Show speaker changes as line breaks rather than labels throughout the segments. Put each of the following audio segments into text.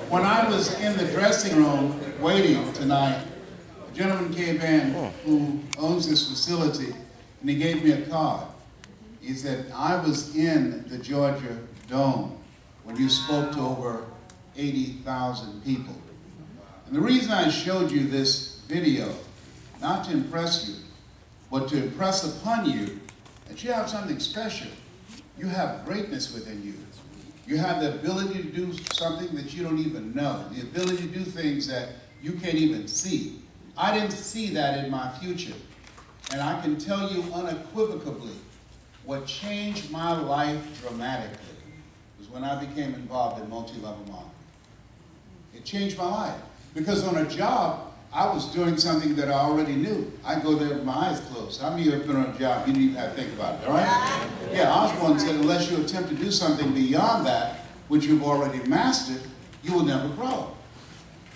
When I was in the dressing room waiting tonight, a gentleman came in who owns this facility, and he gave me a card. He said, I was in the Georgia Dome when you spoke to over 80,000 people. And the reason I showed you this video, not to impress you, but to impress upon you that you have something special. You have greatness within you. You have the ability to do something that you don't even know, the ability to do things that you can't even see. I didn't see that in my future. And I can tell you unequivocally, what changed my life dramatically was when I became involved in multi-level marketing. It changed my life. Because on a job, I was doing something that I already knew. I go there with my eyes closed. How many of you have been on a job? You didn't even have to think about it, all right? Yeah, Osborne said, unless you attempt to do something beyond that, which you've already mastered, you will never grow.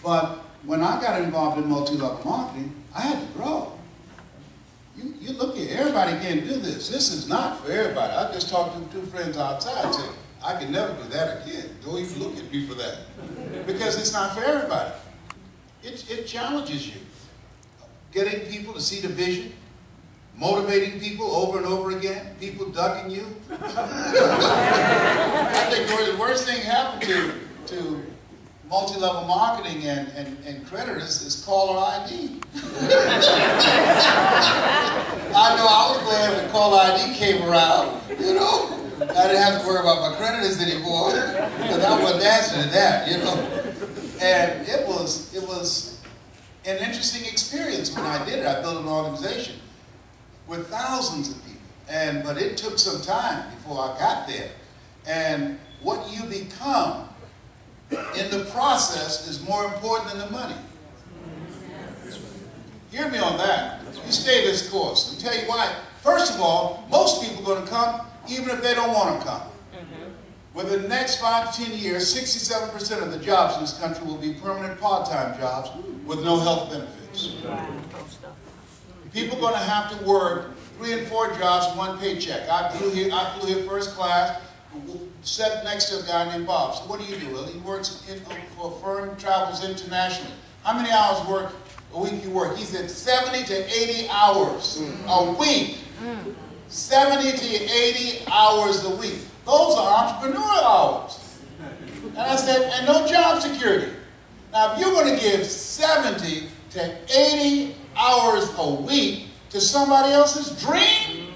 But when I got involved in multi-level marketing, I had to grow. You look at, everybody can't do this. This is not for everybody. I just talked to two friends outside and said, I can never do that again. Don't even look at me for that. Because it's not for everybody. It challenges you. Getting people to see the vision, motivating people over and over again, people ducking you. I think the worst thing happened to multi-level marketing and creditors is caller ID. I know I was glad when caller ID came around, you know. I didn't have to worry about my creditors anymore because I wasn't answering that, you know. And it was an interesting experience when I did it. I built an organization with thousands of people, but it took some time before I got there. And what you become in the process is more important than the money. Hear me on that. You stay this course. I'll tell you why. First of all, most people are going to come even if they don't want to come. Within the next 5 to 10 years, 67% of the jobs in this country will be permanent part-time jobs with no health benefits. People are going to have to work 3 and 4 jobs for 1 paycheck. I flew here first class, sat next to a guy named Bob. So what do you do? Well, he works for a firm, travels internationally. How many hours a week you work? He said 70 to 80 hours a week. 70 to 80 hours a week. Those are entrepreneurial hours. And I said, and no job security. Now, if you're going to give 70 to 80 hours a week to somebody else's dream,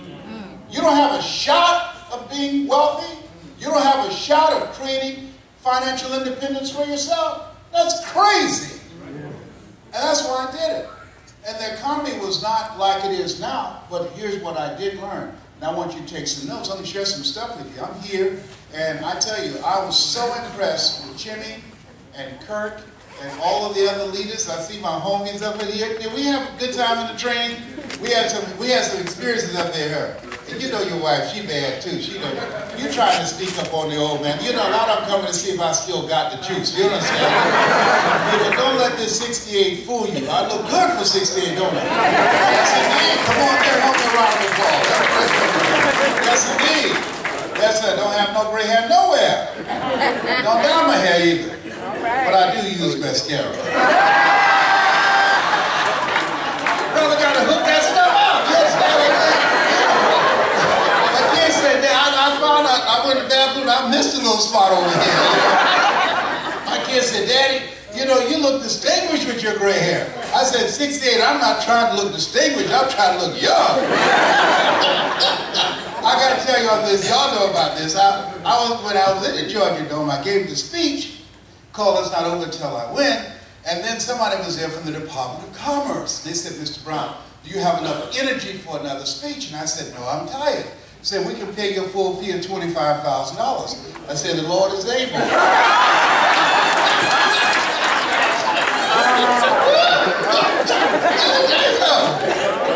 you don't have a shot of being wealthy. You don't have a shot of creating financial independence for yourself. That's crazy. And that's why I did it. And the economy was not like it is now, but here's what I did learn. And I want you to take some notes. I'm going to share some stuff with you. I'm here, and I tell you, I was so impressed with Jimmy and Kirk and all of the other leaders. I see my homies up in here. Did we have a good time in the training? We had some experiences up there. And you know your wife, she bad too. She know you're trying to sneak up on the old man. You know, a lot of them coming to see if I still got the juice. You understand? You know, don't let this 68 fool you. I look good for 68, don't I? Yes, indeed. Come on there, help me around the ball. Yes, indeed. Yes, I don't have no gray hair nowhere. Don't dye my hair either. But I do use mascara. Brother got to hook that stuff out. Yes, I can't say that. I found out, I went to the bathroom, I missed a little spot over here. My kid said, Daddy, you know, you look distinguished with your gray hair. I said, 68, I'm not trying to look distinguished, I'm trying to look young. I got to tell you all this, y'all know about this. When I was in the Georgia Dome, I gave the speech called It's Not Over Till I Win, and then somebody was there from the Department of Commerce. They said, Mr. Brown, do you have enough energy for another speech? And I said, no, I'm tired. He said, we can pay your full fee of $25,000. I said, the Lord is able.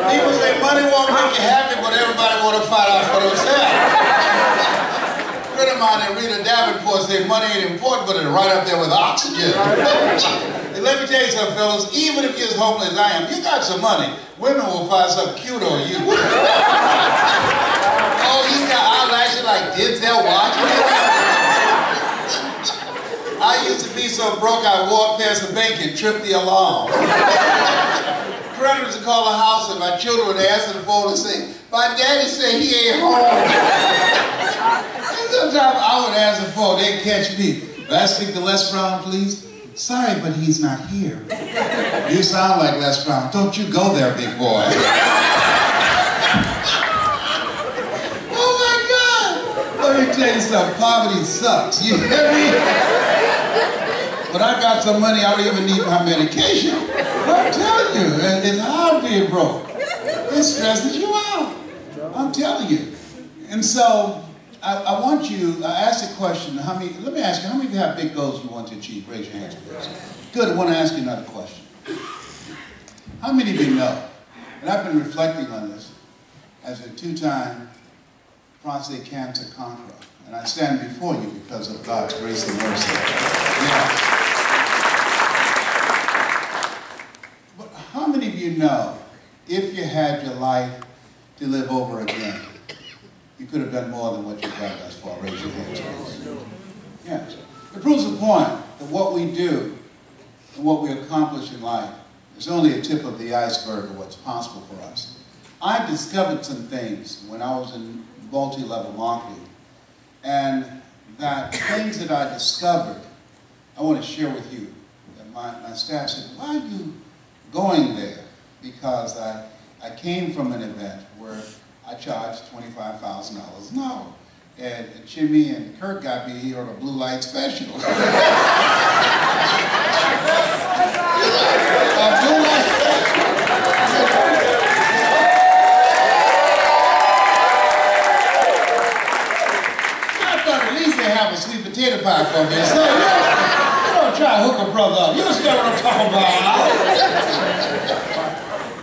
People say money won't make you happy, but everybody want to find out for themselves. A friend of mine, Rita Davenport, said money ain't important, but it's right up there with oxygen. And let me tell you something, fellas, even if you're as homeless as I am, you got some money, women will find something cute on you. Oh, you got eyelashes like Denzel Washington? I used to be so broke I walked past the bank and tripped the alarm. Creditors would call the house and my children would answer the phone and say, my daddy said he ain't home. And sometimes I would answer the phone, they'd catch me. May I speak to Les Brown, please? Sorry, but he's not here. You sound like Les Brown. Don't you go there, big boy. Oh my God! Let me tell you something, poverty sucks. You hear me? When I got some money, I don't even need my medication. I'm telling you, it's hard being broke. It stresses you out. I'm telling you. And so, I want you, I asked a question, let me ask you, how many of you have big goals you want to achieve? Raise your hands, please. Good, I want to ask you another question. How many of you know, and I've been reflecting on this, as a two-time prostate cancer conqueror, and I stand before you because of God's grace and mercy. Yeah. But how many of you know, if you had your life to live over again, you could have done more than what you've done thus far? Raise your hands, please. Yes. It proves the point that what we do and what we accomplish in life is only a tip of the iceberg of what's possible for us. I discovered some things when I was in multi-level marketing, and that things that I discovered, I want to share with you. And my staff said, why are you going there? Because I came from an event where I charged $25,000 an hour. And Jimmy and Kurt got me here on a blue light special. A blue light special. I thought at least they have a sweet potato pie for me. So, you don't try to hook a brother up. You understand what I'm talking about.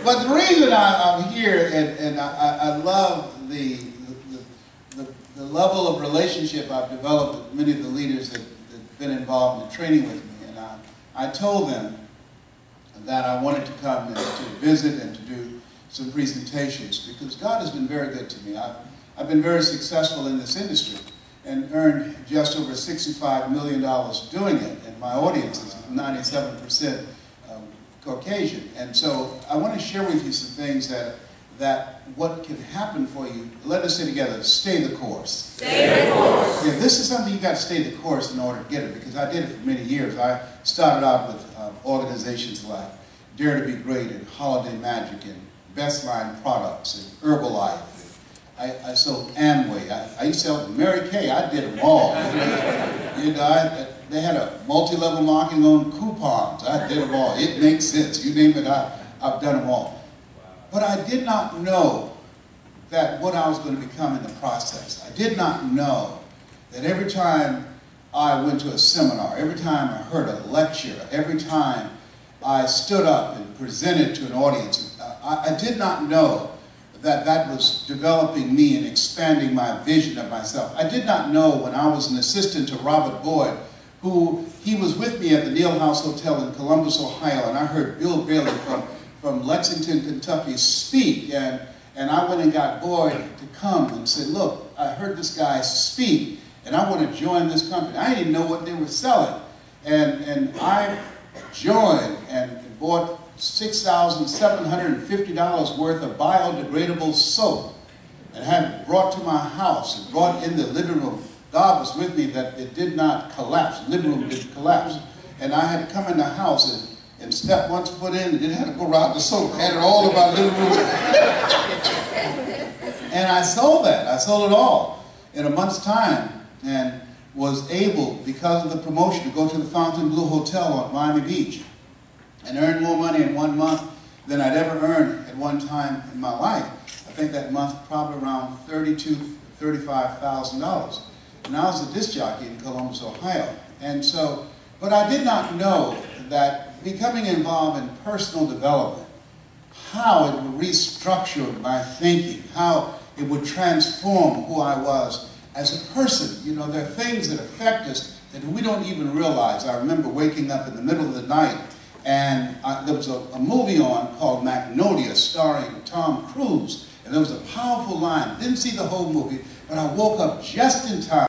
But the reason I'm here, and I love the level of relationship I've developed with many of the leaders that have been involved in training with me. And I told them that I wanted to come and to visit and to do some presentations because God has been very good to me. I've been very successful in this industry and earned just over $65 million doing it. And my audience is 97% Caucasian. And so I want to share with you some things that what can happen for you. Let us say together, stay the course. Stay the course. Yeah, this is something you got to stay the course in order to get it, because I did it for many years. I started out with organizations like Dare to Be Great and Holiday Magic and Best Line Products and Herbalife. I sold Amway. I used to sell Mary Kay. I did them all. You know, they had a multi-level marketing on coupons. I did them all. It makes sense. You name it, I've done them all. But I did not know that what I was going to become in the process. I did not know that every time I went to a seminar, every time I heard a lecture, every time I stood up and presented to an audience, I did not know that was developing me and expanding my vision of myself. I did not know when I was an assistant to Robert Boyd, he was with me at the Neal House Hotel in Columbus, Ohio, and I heard Bill Bailey from Lexington, Kentucky speak, and I went and got Boyd to come and said, look, I heard this guy speak, and I want to join this company. I didn't know what they were selling, and I joined and bought $6,750 worth of biodegradable soap and had it brought to my house and brought in the living room. God was with me that it did not collapse. The living room didn't collapse. And I had to come in the house and step once foot in and then had to go around the soap. I had it all in my living room. And I sold that. I sold it all in a month's time and was able, because of the promotion, to go to the Fontainebleau Hotel on Miami Beach and earn more money in 1 month than I'd ever earned at one time in my life. I think that month probably around $32,000 to $35,000. And I was a disc jockey in Columbus, Ohio. And so, but I did not know that becoming involved in personal development, how it would restructure my thinking, how it would transform who I was as a person. You know, there are things that affect us that we don't even realize. I remember waking up in the middle of the night and there was a movie on called Magnolia starring Tom Cruise, and there was a powerful line. Didn't see the whole movie, but I woke up just in time